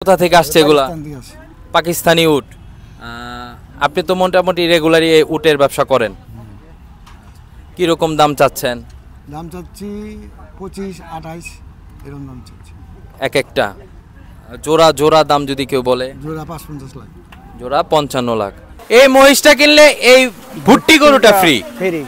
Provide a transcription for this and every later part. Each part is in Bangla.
কোথা থেকে আসছে এগুলা? পাকিস্তানি উট। আপনি তো মোটামুটি রেগুলারই উটের ব্যবসা করেন, কি রকম দাম চাচ্ছেন? দাম চাচ্ছি 25-28 এরকম দাম চাচ্ছি। এক একটা জোড়া জোড়া দাম যদি কেউ বলে? জোড়া 55 লাখ। জোড়া 55 লাখ। এই মহিষটা কিনলে এই ভুট্টি গরুটা ফ্রি। ফ্রি।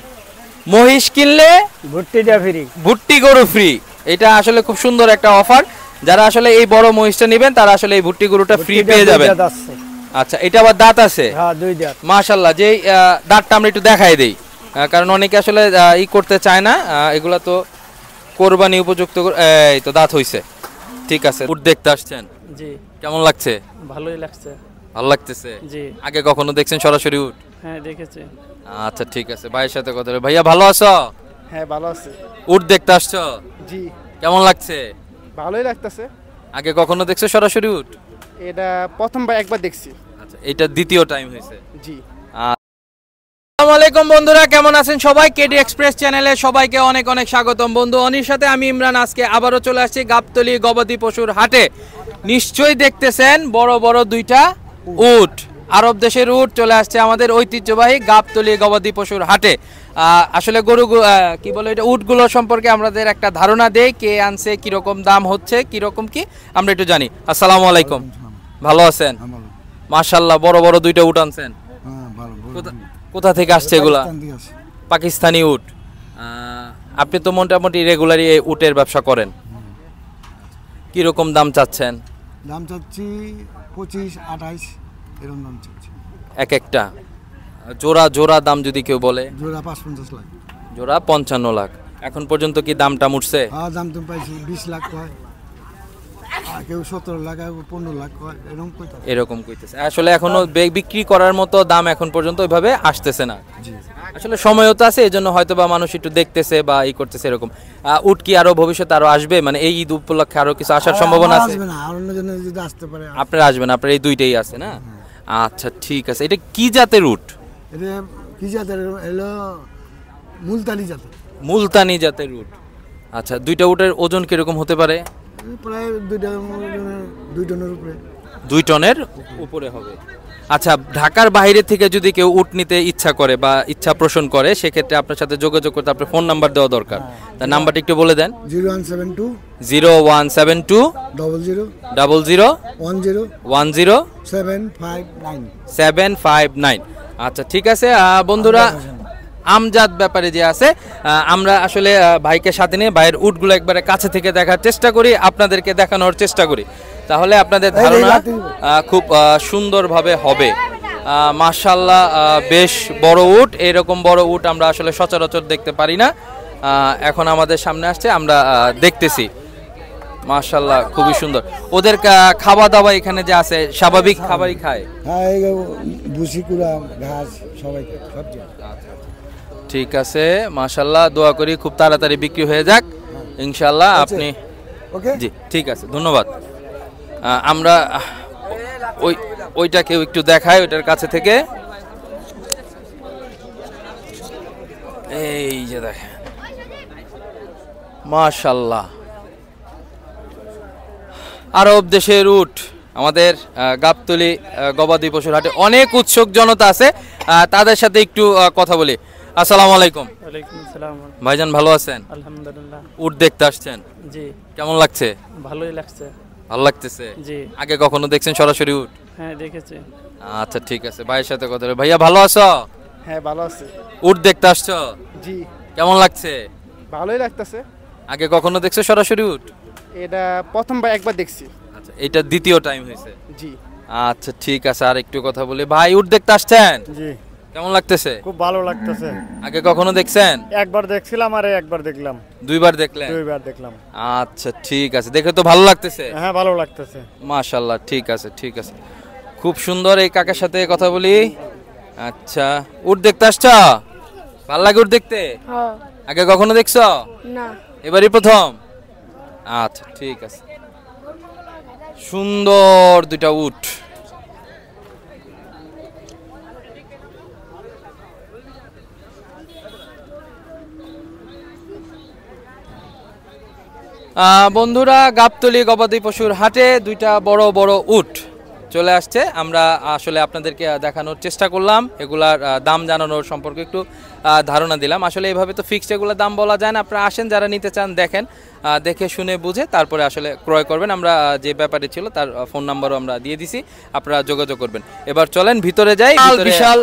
মহিষ কিনলে ভুট্টিটা ফ্রি। ভুট্টি গরু ফ্রি। এটা আসলে খুব সুন্দর একটা অফার। যারা আসলে এই বড় মহিষটা নেবেন তারা আসলে এই ভুট্টি গরুটা ফ্রি পেয়ে যাবেন। আচ্ছা, এটা আবার দাঁত আছে? হ্যাঁ, দুই দাঁত। মাশাআল্লাহ। যে দাঁতটা আমরা একটু দেখাই দেই, কারণ অনেকে আসলে ই করতে চায় না, এগুলা তো কোরবানি উপযুক্ত। এই তো দাঁত হইছে, ঠিক আছে। উট দেখতে আসছেন? জি। কেমন লাগছে? ভালোই লাগছে। ভালো লাগতেছে? জি। আগে কখনো দেখছেন সরাসরি উট? হ্যাঁ, দেখেছি। আচ্ছা, ঠিক আছে। ভাইয়ের সাথে কথা বলি। ভাইয়া ভালো আছো? হ্যাঁ, ভালো আছে। উট দেখতে আসছো? জি। কেমন লাগছে? ভালোই লাগতেছে। আগে কখনো দেখছো সরাসরি উট? এটা প্রথমবার একবার দেখছি। আচ্ছা, এটা দ্বিতীয় টাইম হয়েছে? জি। আসসালামু আলাইকুম বন্ধুরা, কেমন আছেন সবাই? কেডি এক্সপ্রেস চ্যানেলে সবাইকে অনেক অনেক স্বাগতম। বন্ধু অনির সাথে আমি ইমরান আজকে আবারও চলে আসছি গাবতলী গবাদি পশুর হাটে। নিশ্চয়ই দেখতেছেন বড় বড় দুইটা উট, আরব দেশের উট চলে আসছে আমাদের ঐতিহ্যবাহী গাবতলী গবাদি পশুর হাটে। আসলে গরু কি বলে এটা উটগুলো সম্পর্কে আমাদের একটা ধারণা দেই, কে আনছে, কিরকম দাম হচ্ছে, কিরকম কি আমরা একটু জানি। আসসালামু আলাইকুম, ভালো আছেন? মাশাআল্লাহ, বড় বড় দুইটা উট আনছেন। কোথা থেকে আসছে এগুলা? পাকিস্তানি উট। আপনি তো মোটামুটি রেগুলারই এই উটের ব্যবসা করেন, কি রকম দাম চাচ্ছেন? দাম চাচ্ছি 25-28 এরকম দাম চাচ্ছি। এক একটা জোড়া জোড়া দাম যদি কেউ বলে? জোড়া 55 লাখ। জোড়া 55 লাখ। এখন পর্যন্ত কি দামটা উঠছে? হ্যাঁ, দাম তো পাইছি 20 লাখ হয়, কেউ 17 লাখ, 15 লাখ হয়, এরকম কইতেছে। আসলে এখনো বিক্রি করার মতো দাম এখন পর্যন্ত ওইভাবে আসতেছে না। আসলে সময়ও তো আছে, এই জন্য হয়তো বা মানুষ একটু দেখতেছে বা ই করতেছে এরকম। উট কি আরো ভবিষ্যতে আরো আসবে, মানে এই ঈদ উপলক্ষে আরো কিছু আসার সম্ভাবনা আছে? আপনারা আসবেন, আপনার এই দুইটাই আছে না? আচ্ছা, ঠিক আছে। এটা কি জাতের উট? এটা কি জাতের? হলো মুলতানি জাতের। মুলতানি জাতের উট। আচ্ছা, দুইটা উটের ওজন কিরকম হতে পারে? প্রায় 2 টনের উপরে। 2 টনের উপরে হবে। আচ্ছা, ঢাকার বাইরে থেকে যদি কেউ উট নিতে ইচ্ছা করে বা ইচ্ছা পোষণ করে, সেক্ষেত্রে আপনার সাথে যোগাযোগ করতে আপনার ফোন নাম্বার দেওয়া দরকার। তার নাম্বারটা একটু বলে দেন। 0172 0172 00 10 759। আচ্ছা, ঠিক আছে বন্ধুরা। আমজাদ ব্যাপারে যে আছে, আমরা আসলে ভাইকে সাথে নিয়ে ভাইয়ের উটগুলো একবারে কাছে থেকে দেখার চেষ্টা করি, আপনাদেরকে দেখানোর চেষ্টা করি, তাহলে আপনাদের ধারণা খুব সুন্দরভাবে হবে। মাশাআল্লাহ, বেশ বড় উট। এরকম বড় উট আমরা আসলে সচরাচর দেখতে পারি না। এখন আমাদের সামনে আসছে, আমরা দেখতেছি। মাশাআল্লাহ, খুবই সুন্দর। ওদের খাওয়া দাওয়া এখানে যে আছে স্বাভাবিক খাবারই খায়? হ্যাঁ, ভুসি, কুড়া, ঘাস সবাই খায়। ঠিক আছে, মাশাআল্লাহ। দোয়া করি খুব তাড়াতাড়ি বিক্রি হয়ে যাক ইনশাআল্লাহ। আপনি জি, ঠিক আছে, ধন্যবাদ। আমরা ওইটাকে একটু দেখাই, ওইটার কাছে থেকে। এই যে দেখেন, মাশাআল্লাহ, আরব দেশের উট আমাদের গাবতলী গবাদি পশুর হাটে। অনেক উৎসুক জনতা আছে, তাদের সাথে একটু কথা বলি। আসসালামু আলাইকুম। ওয়ালাইকুম আসসালাম। ভাইজান ভালো আছেন? আলহামদুলিল্লাহ। উট দেখতে আসছেন? জি। কেমন লাগছে? ভালোই লাগছে। ভালো লাগতেছে? জি। আগে কখনো দেখছেন সরাসরি উট? হ্যাঁ, দেখেছি। আচ্ছা, ঠিক আছে। ভাইয়ের সাথে কথা বলি। ভাইয়া ভালো আছো? হ্যাঁ, ভালো আছে। উট দেখতে আসছো? জি। কেমন লাগছে? ভালোই লাগতেছে। আগে কখনো দেখছো সরাসরি উট? এটা প্রথমবার একবার দেখছি। আচ্ছা, এটা দ্বিতীয় টাইম হয়েছে? জি। আচ্ছা, ঠিক আছে। আর একটু কথা বলি। ভাই, উট দেখতে আসছেন? জি। কেমন লাগতেছে? খুব ভালো লাগতেছে। আগে কখনো দেখছেন? একবার দেখছিলাম আর একবার দেখলাম। 2 বার দেখলেন? 2 বার দেখলাম। আচ্ছা, ঠিক আছে। দেখে তো ভালো লাগতেছে? হ্যাঁ, ভালো লাগতেছে। মাশাআল্লাহ, ঠিক আছে, ঠিক আছে। খুব সুন্দর। এই কাকার সাথে কথা বলি। আচ্ছা, উট দেখতে আসছো? ভালো লাগে উট দেখতে? হ্যাঁ। আগে কখনো দেখছো? না। এবারই প্রথম? আচ্ছা, ঠিক আছে। সুন্দর দুইটা উট। বন্ধুরা, গাবতলী গবাদি পশুর হাটে দুইটা বড় বড় উট চলে আসছে। আমরা আসলে আপনাদেরকে দেখানোর চেষ্টা করলাম, এগুলার দাম জানানোর সম্পর্কে একটু ধারণা দিলাম। আসলে এইভাবে তো ফিক্সড এগুলো দাম বলা যায় না। আপনারা আসেন, যারা নিতে চান দেখেন, দেখে শুনে বুঝে তারপরে আসলে ক্রয় করবেন। আমরা যে ব্যাপারে ছিল তার ফোন নাম্বারও আমরা দিয়ে দিছি, আপনারা যোগাযোগ করবেন। এবার চলেন ভিতরে যাই। বিশাল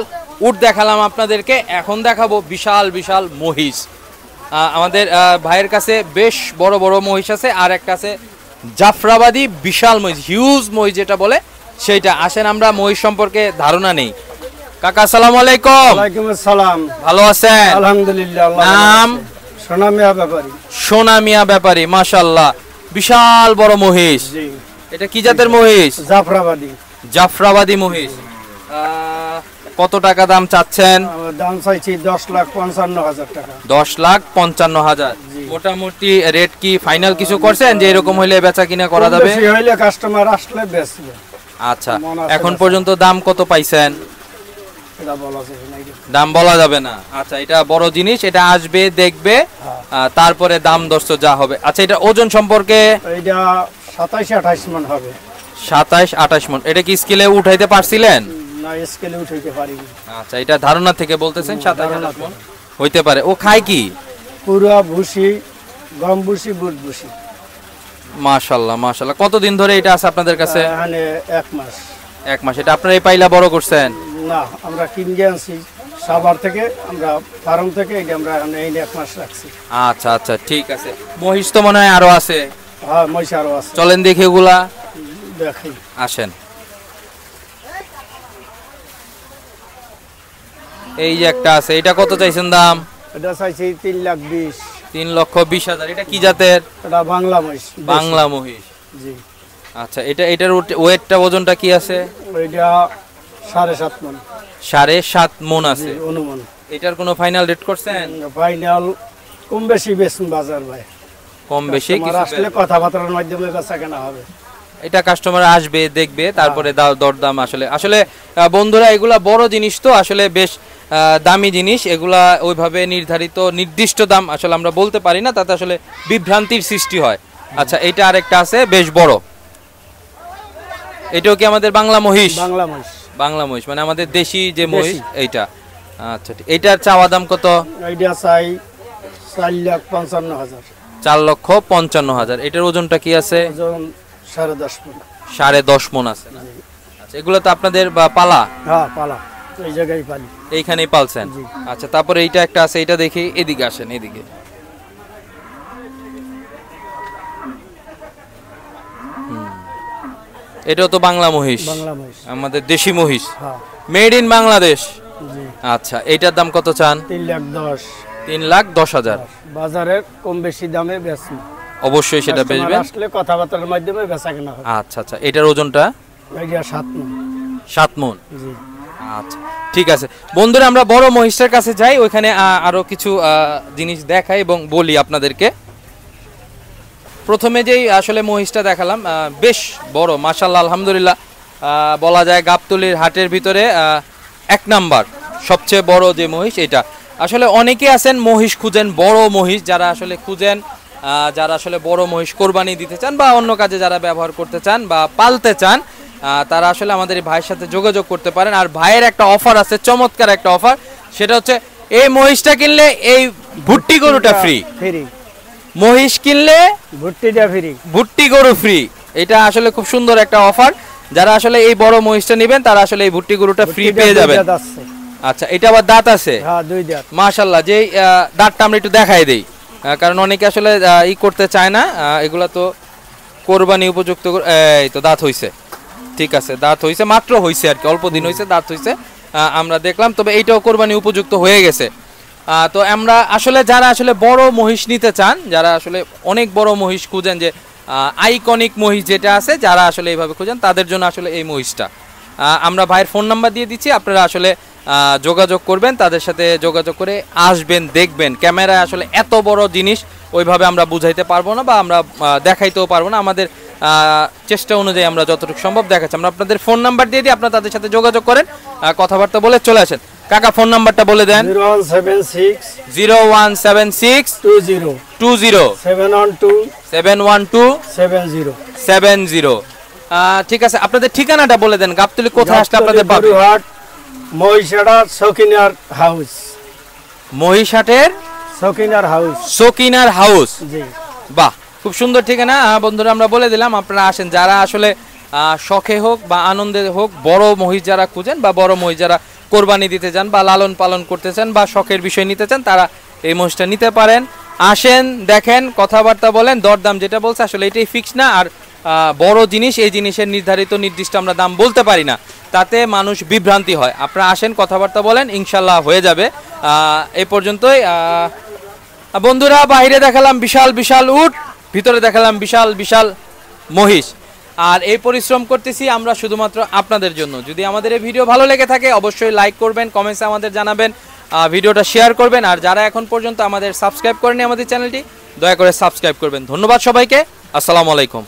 উট দেখালাম আপনাদেরকে, এখন দেখাবো বিশাল বিশাল মহিষ। আমাদের ভাইয়ের কাছে বেশ বড় বড় মহিষ আছে, আর একটা আছে জাফরাবাদী বিশাল মহিষ, হিউজ মহিষ যেটা বলে সেইটা। আসেন আমরা মহিষ সম্পর্কে ধারণা নেই। কাকা আসসালামু আলাইকুম। ওয়ালাইকুম আসসালাম। ভালো আছেন? আলহামদুলিল্লাহ। নাম? সোনা মিয়া ব্যাপারী। সোনা মিয়া ব্যাপারী, মাশাআল্লাহ, বিশাল বড় মহিষ। জি। এটা কি জাতের মহিষ? জাফরাবাদী। জাফরাবাদী মহিষ। কত টাকা দাম চাচ্ছেন? দাম চাইছি 10,55,000 টাকা। 10,55,000। মোটামুটি রেট কি ফাইনাল কিছু করছেন যে এরকম হইলে বেচা কিনা করা যাবে? বেশি হইলে কাস্টমার আসলে বেচবে। আচ্ছা, এখন পর্যন্ত দাম কত পাইছেন? এটা বলা যাবে না। দাম বলা যাবে না। আচ্ছা, এটা বড় জিনিস, এটা আসবে দেখবে, তারপরে দাম দস্ত যা হবে। আচ্ছা, এটা ওজন সম্পর্কে? এটা 27-28 মণ হবে। 27-28 মণ। এটা কি স্কেলে উঠাইতে পারছিলেন? না, স্কেলে উঠাইতে পারিনি। আচ্ছা, এটা ধারণা থেকে বলতেছেন 27-28 মণ হইতে পারে। ও খায় কি? পুরা ভুসি, গম ভুসি, বুট ভুসি। মাশাআল্লাহ মাশাআল্লাহ। কতদিন ধরে এটা আছে আপনাদের কাছে? এখানে 1 মাস। 1 মাস। এটা আপনারা এই পাইলা বড় করছেন? না, আমরা কিনে আনছি সাভার থেকে, আমরা ফার্ম থেকে। এটা আমরা এই 1 মাস রাখছি। আচ্ছা আচ্ছা, ঠিক আছে। মহিষ তো মনে হয় আরো আছে? হ্যাঁ, মহিষ আরো আছে। চলেন দেখি ওগুলা। দেখি, আসেন। এই যে একটা আছে, এটা কত চাইছেন দাম? এটা চাইছি 3,20,000। 3,20,000। এটা কি জাতের? এটা বাংলা মহিষ। বাংলা মহিষ। জি। আচ্ছা, এটার ওয়েটটা, ওজনটা কি আছে? এটা 7.5 মণ। 7.5 মণ আছে অনুমান। এটার কোনো ফাইনাল রেট করছেন? ফাইনাল কম বেশি বেচুন বাজার ভাই। কম বেশি কিছু আসলে কথাবার্তার মাধ্যমে বেচা কেনা হবে। এটা কাস্টমার আসবে দেখবে, তারপরে দরদাম। আসলে বন্ধুরা, এগুলা বড় জিনিস তো আসলে বেশ দামি জিনিস। এগুলা ওইভাবে নির্ধারিত নির্দিষ্ট দাম আসলে আমরা বলতে পারি না, তাতে আসলে বিভ্রান্তির সৃষ্টি হয়। আচ্ছা, এটা আরেকটা আছে বেশ বড়, এটাও কি আমাদের বাংলা মহিষ? বাংলা মহিষ। বাংলা মহিষ মানে আমাদের দেশি যে মহিষ এইটা। আচ্ছা, এইটার চাওয়া দাম কত? এইটা চাই 4,55,000। 4,55,000। এটার ওজনটা কি আছে? ওজন 10.5 মণ। 10.5 মণ আছে। আচ্ছা, এগুলো তো আপনাদের পালা? হ্যাঁ, পালা। এই জায়গায় পালি। এইখানেই পালছেন? আচ্ছা, তারপরে এইটা একটা আছে, এটা দেখি। এদিকে আসেন, এদিকে। এটাও তো বাংলা মহিষ? বাংলা মহিষ, আমাদের দেশি মহিষ, হ্যাঁ। Made in Bangladesh. জি। আচ্ছা, এইটার দাম কত চান? 3,10,000। 3,10,000। বাজারে কম বেশি দামে বেচুন। অবশ্যই সেটা বেচবেন। আসলে কথাবার্তার মাধ্যমে বেচা কেনা হবে। আচ্ছা আচ্ছা, এটার ওজনটা? এইটা 7 মণ। 7 মণ। জি। আচ্ছা, ঠিক আছে বন্ধুরা, আমরা বড় মহিষের কাছে যাই, ওইখানে আরো কিছু জিনিস দেখাই এবং বলি আপনাদেরকে। প্রথমে যেই আসলে মহিষটা দেখালাম, বেশ বড়, মাশাআল্লাহ, আলহামদুলিল্লাহ। বলা যায় গাবতলীর হাটের ভিতরে 1 নাম্বার সবচেয়ে বড় যে মহিষ এটা। আসলে অনেকে আছেন মহিষ খুঁজেন, বড় মহিষ যারা আসলে খুঁজেন, যারা আসলে বড় মহিষ কোরবানি দিতে চান বা অন্য কাজে যারা ব্যবহার করতে চান বা পালতে চান, তারা আসলে আমাদের এই ভাইয়ের সাথে যোগাযোগ করতে পারেন। আর ভাইয়ের একটা অফার আছে, চমৎকার একটা অফার, সেটা হচ্ছে এই মহিষটা কিনলে এই ভুট্টি গরুটা ফ্রি। ফ্রি। মহিষ কিনলে ভুট্টিটা ফ্রি, ভুট্টি গরু ফ্রি। এটা আসলে খুব সুন্দর একটা অফার। যারা আসলে এই বড় মহিষটা নেবেন তারা আসলে এই ভুট্টি গরুটা ফ্রি পেয়ে যাবেন। আচ্ছা, এটা আবার দাঁত আছে? হ্যাঁ, 2 দাঁত। মাশাআল্লাহ। যে দাঁতটা আমরা একটু দেখাই দেই, কারণ অনেকে আসলে ই করতে চায় না। এগুলা তো কোরবানি উপযুক্ত। এই তো দাঁত হইছে, ঠিক আছে, দাঁত হইছে, মাত্র হইছে আর কি, অল্প দিন হইছে দাঁত হইছে, আমরা দেখলাম। তবে এইটাও কোরবানি উপযুক্ত হয়ে গেছে। তো আমরা আসলে যারা আসলে বড় মহিষ নিতে চান, যারা আসলে অনেক বড় মহিষ খুঁজেন, যে আইকনিক মহিষ যেটা আছে, যারা আসলে এইভাবে খুঁজেন তাদের জন্য আসলে এই মহিষটা। আমরা ভাইয়ের ফোন নাম্বার দিয়ে দিচ্ছি, আপনারা আসলে যোগাযোগ করবেন, তাদের সাথে যোগাযোগ করে আসবেন, দেখবেন। ক্যামেরায় আসলে এত বড় জিনিস ওইভাবে আমরা বুঝাইতে পারবো না বা আমরা দেখাইতেও পারবো না। আমাদের চেষ্টা অনুযায়ী আমরা যতটুকু সম্ভব দেখাচ্ছি। আমরা আপনাদের ফোন নাম্বার দিয়ে দিই, আপনারা তাদের সাথে যোগাযোগ করেন, কথাবার্তা বলে চলে আসেন। কাকা ফোন নাম্বারটা বলে দেন। 0176 0176 20 20 712 712 70 ঠিক আছে, আপনাদের ঠিকানাটা বলে দেন, গাবতলী কোথায় আসলে আপনাদের পাবে? গরুহাট মহিষাড়া সকিনার হাউস। মহিষাটের সকিনার হাউস। সকিনার হাউস। জি। বাহ, খুব সুন্দর ঠিকানা। বন্ধুরা আমরা বলে দিলাম, আপনারা আসেন, যারা আসলে শখে হোক বা আনন্দে হোক, বড় মহিষ যারা খুঁজেন বা বড় মহিষ যারা কোরবানি দিতে চান বা লালন পালন করতে চান বা শখের বিষয় নিতে চান, তারা এই মহিষটা নিতে পারেন। আসেন, দেখেন, কথাবার্তা বলেন, দরদাম যেটা বলছে আসলে এটাই ফিক্স না। আর বড় জিনিস, এই জিনিসের নির্দিষ্ট আমরা দাম বলতে পারি না, তাতে মানুষ বিভ্রান্তি হয়। আপনারা আসেন, কথাবার্তা বলেন, ইনশাল্লাহ হয়ে যাবে। এই পর্যন্তই বন্ধুরা। বাইরে দেখালাম বিশাল বিশাল উট, ভিতরে দেখালাম বিশাল বিশাল মহিষ। আর এই পরিশ্রম করতেছি আমরা শুধুমাত্র আপনাদের জন্য। যদি আমাদের এই ভিডিও ভালো লেগে থাকে অবশ্যই লাইক করবেন, কমেন্টসে আমাদের জানাবেন, ভিডিওটা শেয়ার করবেন। আর যারা এখন পর্যন্ত আমাদের সাবস্ক্রাইব করেনি আমাদের চ্যানেলটি, দয়া করে সাবস্ক্রাইব করবেন। ধন্যবাদ সবাইকে, আসসালামু আলাইকুম।